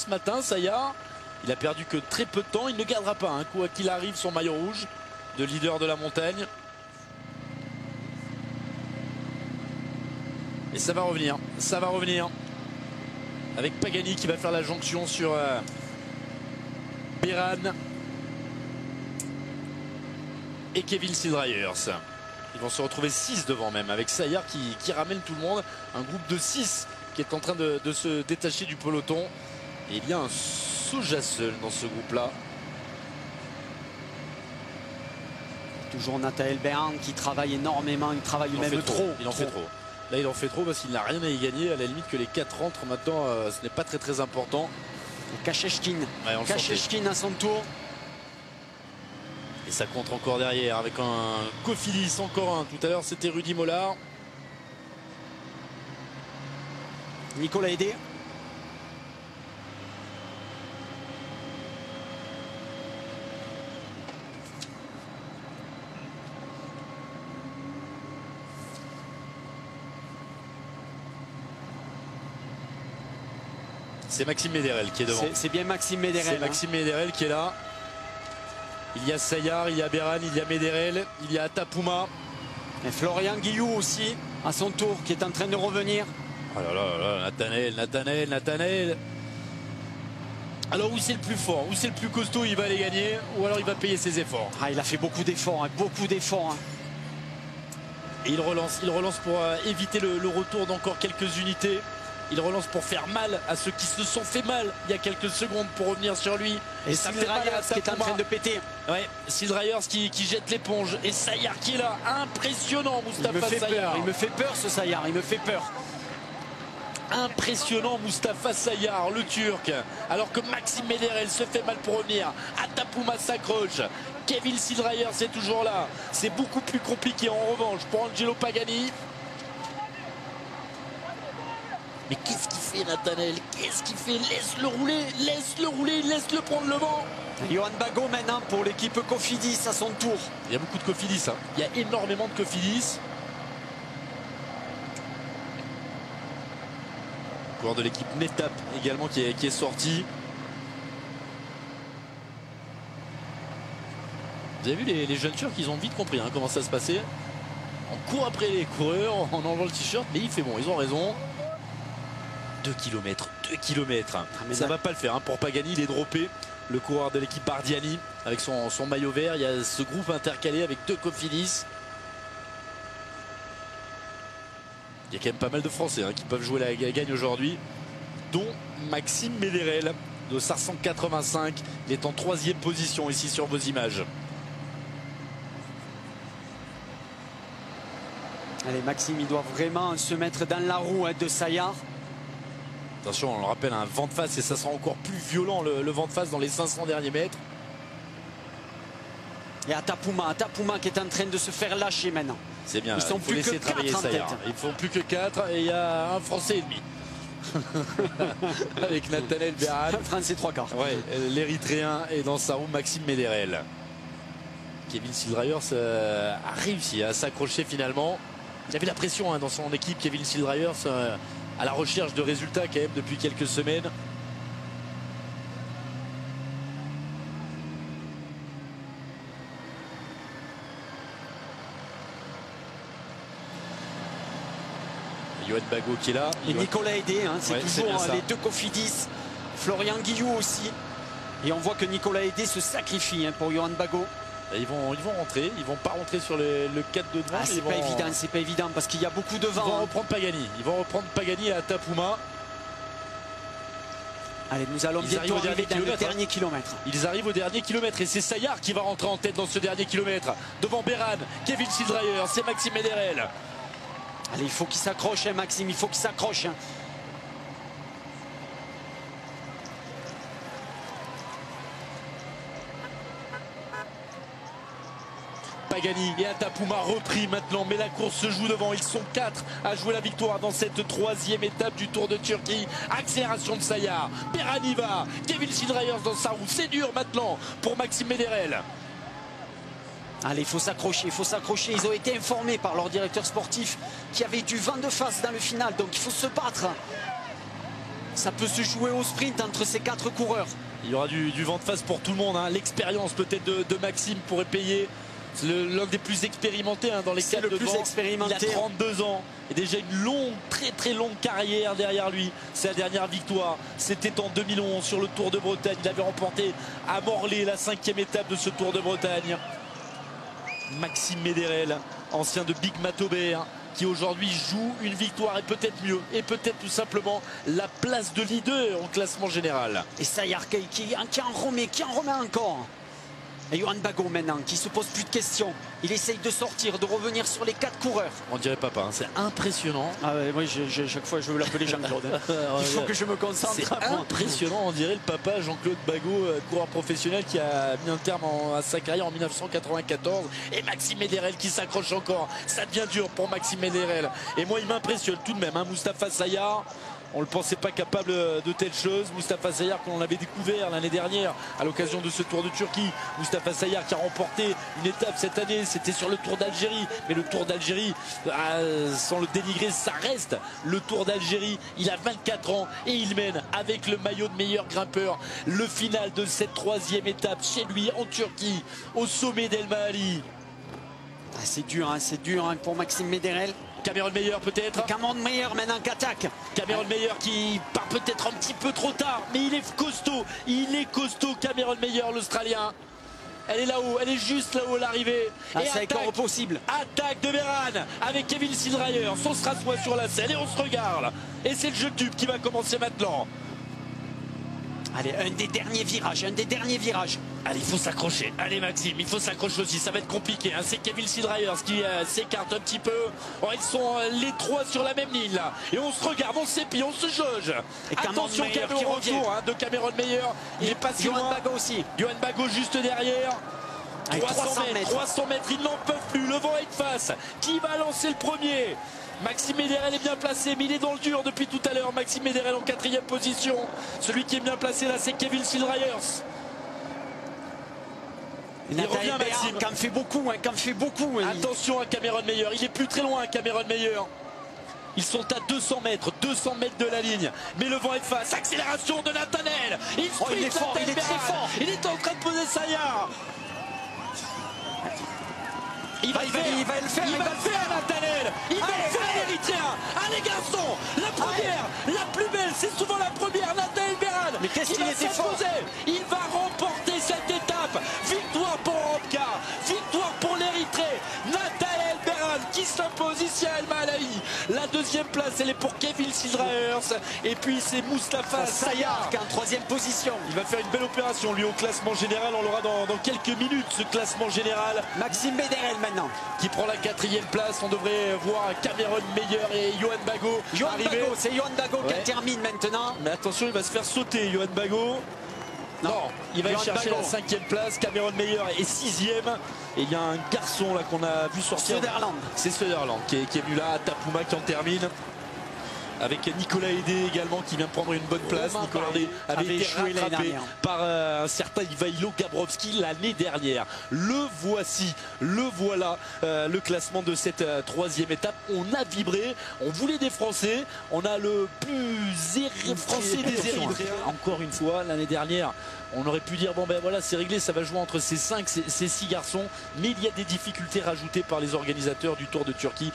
ce matin, Sayar. Il a perdu que très peu de temps. Il ne gardera pas, hein, quoi qu'il arrive, son maillot rouge de leader de la montagne. Et ça va revenir. Ça va revenir. Avec Pagani qui va faire la jonction sur Beran et Kevin Sidryers. Ils vont se retrouver 6 devant même, avec Sayar qui ramène tout le monde. Un groupe de 6 qui est en train de se détacher du peloton. Et il y a un Souja seul dans ce groupe-là. Toujours Nathaël Beran qui travaille énormément, il travaille même trop. Il en fait trop. Là, il en fait trop parce qu'il n'a rien à y gagner. À la limite que les 4 rentrent maintenant, ce n'est pas très important. Kasheshkin, Ouais, Kasheshkin à son tour. Et ça contre encore derrière avec un Cofidis, encore un. Tout à l'heure, c'était Rudy Mollard. Nicolas Hédé. C'est Maxime Médérel qui est devant. C'est bien Maxime Médérel. C'est Maxime Médérel qui est là. Il y a Sayar, il y a Beran, il y a Médérel, il y a Atapouma. Et Florian Guillou aussi, à son tour, qui est en train de revenir. Oh là là là, Nathanaël. Alors où c'est le plus fort, où c'est le plus costaud, il va les gagner, ou alors il va payer ses efforts. Ah, il a fait beaucoup d'efforts, hein, beaucoup d'efforts. Hein. Et il relance pour éviter le retour d'encore quelques unités. Il relance pour faire mal à ceux qui se sont fait mal il y a quelques secondes pour revenir sur lui. Et Sidryers qui est en train de péter. Ouais, Sidryers qui jette l'éponge. Et Sayar qui est là. Impressionnant, Moustapha Sayar. Il me fait peur ce Sayar, il me fait peur. Impressionnant Moustapha Sayar, le Turc. Alors que Maxime Médérel se fait mal pour revenir. Atapouma s'accroche. Kevin Sidryers est toujours là. C'est beaucoup plus compliqué en revanche pour Angelo Pagani. Mais qu'est-ce qu'il fait, Nathanaël? Qu'est-ce qu'il fait? Laisse-le rouler, laisse-le prendre le vent. Johan Bago maintenant pour l'équipe Cofidis à son tour. Il y a beaucoup de Cofidis, hein. Il y a énormément de Cofidis. Coureur de l'équipe Netap également qui est sorti. Vous avez vu les jeunes Turcs, ils ont vite compris, hein, comment ça se passait. On court après les coureurs en enlevant le t-shirt, mais il fait bon, ils ont raison. 2 km. Ça ne va pas le faire, hein. Pour Pagani, il est droppé. Le coureur de l'équipe Bardiani avec son maillot vert. Il y a ce groupe intercalé avec 2 Cofidis. Il y a quand même pas mal de Français, hein, qui peuvent jouer la gagne aujourd'hui, dont Maxime Médérel de 585. Il est en 3e position ici sur vos images. Allez, Maxime, il doit vraiment se mettre dans la roue, hein, de Sayar. Attention, on le rappelle, un vent de face et ça sera encore plus violent le vent de face dans les 500 derniers mètres. Et Atapouma qui est en train de se faire lâcher maintenant. C'est bien, ils sont plus que 4 en tête. Ils font plus que 4 et il y a un Français et demi. Avec Nathaël Beran. Un Français 3/4. Ouais, l'Érythréen est dans sa roue, Maxime Médérel. Kevin Sidryers a réussi à s'accrocher finalement. Il avait la pression, hein, dans son équipe, Kevin Sidryers, à la recherche de résultats quand même depuis quelques semaines. Johan Bago qui est là. Et Nicolas Hédé, hein, c'est toujours c'est les 2 Cofidis. Florian Guillou aussi. Et on voit que Nicolas Hédé se sacrifie, hein, pour Johan Bago. Et ils vont rentrer, ils vont pas rentrer sur le 4 de devant. Ah, c'est pas évident parce qu'il y a beaucoup de vent. Ils vont reprendre Pagani. Ils vont reprendre Pagani à Atapouma. Allez, nous allons bientôt arriver dans le dernier kilomètre. Ils arrivent au dernier kilomètre et c'est Sayar qui va rentrer en tête dans ce dernier kilomètre. Devant Beran, Kevin Sidryers, c'est Maxime Médérel. Allez, il faut qu'il s'accroche, hein, Maxime, il faut qu'il s'accroche. Hein. Pagani et Atapouma repris maintenant, mais la course se joue devant. Ils sont 4 à jouer la victoire dans cette 3e étape du Tour de Turquie. Accélération de Sayar, Beran y va, Kevin Sidryers dans sa roue. C'est dur maintenant pour Maxime Médérel. Allez, il faut s'accrocher, il faut s'accrocher. Ils ont été informés par leur directeur sportif qu'il y avait du vent de face dans le final, donc il faut se battre. Ça peut se jouer au sprint entre ces 4 coureurs. Il y aura du vent de face pour tout le monde. Hein. L'expérience peut-être de Maxime pourrait payer. C'est l'un des plus expérimentés dans les 4 devant. Il a 32 ans et déjà une longue, très longue carrière derrière lui. Sa dernière victoire, c'était en 2011 sur le Tour de Bretagne. Il avait remporté à Morlaix la 5e étape de ce Tour de Bretagne. Maxime Méderel, ancien de Big Matobert, qui aujourd'hui joue une victoire et peut-être mieux, et peut-être tout simplement la place de leader en classement général. Et Sayar qui en remet encore. Et Johan Bagot maintenant qui se pose plus de questions. Il essaye de sortir, de revenir sur les 4 coureurs. On dirait papa, c'est impressionnant. Ah ouais, moi chaque fois je veux l'appeler Jean-Claude. Il faut que je me concentre. C'est impressionnant, on dirait le papa Jean-Claude Bagot, coureur professionnel qui a mis un terme à sa carrière en 1994. Et Maxime Méderel qui s'accroche encore. Ça devient dur pour Maxime Méderel. Et moi il m'impressionne tout de même, Moustapha Sayar. On ne le pensait pas capable de telle chose. Moustapha Sayar, qu'on avait découvert l'année dernière à l'occasion de ce Tour de Turquie. Moustapha Sayar qui a remporté une étape cette année, c'était sur le Tour d'Algérie. Mais le Tour d'Algérie, sans le dénigrer, ça reste le Tour d'Algérie. Il a 24 ans et il mène avec le maillot de meilleur grimpeur le final de cette 3e étape chez lui en Turquie, au sommet d'El Maali. C'est dur pour Maxime Méderel. Cameron Meyer peut-être. Cameron Meyer maintenant qui attaque. Cameron Meyer qui part peut-être un petit peu trop tard, mais il est costaud. Il est costaud, Cameron Meyer, l'Australien. Elle est là-haut, elle est juste là-haut à l'arrivée. Et c'est encore possible. Attaque de Beran avec Kevin Sildrayer. On se rassoit sur la selle et on se regarde. Et c'est le jeu de tube qui va commencer maintenant. Allez, un des derniers virages. Allez, il faut s'accrocher. Allez Maxime, il faut s'accrocher aussi. Ça va être compliqué. C'est Kevin Sildrayer qui s'écarte un petit peu. Oh, ils sont les 3 sur la même ligne là. Et on se regarde, on s'épie, on se jauge. Et attention Cameron au retour de Cameron Meyer. Il est pas si loin. Johan Bagot aussi. Johan Bagot juste derrière. 300 mètres, ils n'en peuvent plus. Le vent est de face. Qui va lancer le premier? Maxime Méderel est bien placé, mais il est dans le dur depuis tout à l'heure. Maxime Méderel en 4e position. Celui qui est bien placé là, c'est Kevin Sildrayer. Il revient Maxime. Qui en fait beaucoup. Attention à Cameron Meyer. Il est plus très loin, Cameron Meyer. Ils sont à 200 mètres de la ligne. Mais le vent est de face. Accélération de Nathanaël. Il est fort, il est très fort. Il est en train de poser Sayar. Il va le faire, Nathanaël. Il va le faire, l'Érythréen. Allez garçons, la première, la plus belle, c'est souvent la première. Nathanaël Beran. Mais qu'est-ce qu'il était fort. Il va remporter cette étape. Victoire pour Europcar, victoire pour l'Érythrée. Nathanaël Beran qui s'impose ici à El Maali. La 2e place, elle est pour Kevin Sildrayer. Et puis c'est Moustapha Sayar qui est en 3e position. Il va faire une belle opération lui au classement général. On l'aura dans quelques minutes, ce classement général. Maxime Méderel maintenant qui prend la 4e place. On devrait voir Cameron Meyer et Johan Bagot arriver. C'est Johan Bagot qui termine maintenant. Mais attention, il va se faire sauter Johan Bagot. Non, il va aller chercher la 5e place. Cameron Meyer est 6e. Et il y a un garçon là qu'on a vu sortir. C'est Söderland qui est venu là. Tapuma qui en termine. Avec Nicolas Hédé également qui vient prendre une bonne place. Nicolas Hédé avait été rattrapé par un certain Ivailo Gabrovski l'année dernière. Le voilà, le classement de cette 3e étape. On a vibré, on voulait des Français. On a le plus français des Érythréens. Encore une fois, l'année dernière, on aurait pu dire bon ben voilà, c'est réglé, ça va jouer entre ces 6 garçons. Mais il y a des difficultés rajoutées par les organisateurs du Tour de Turquie.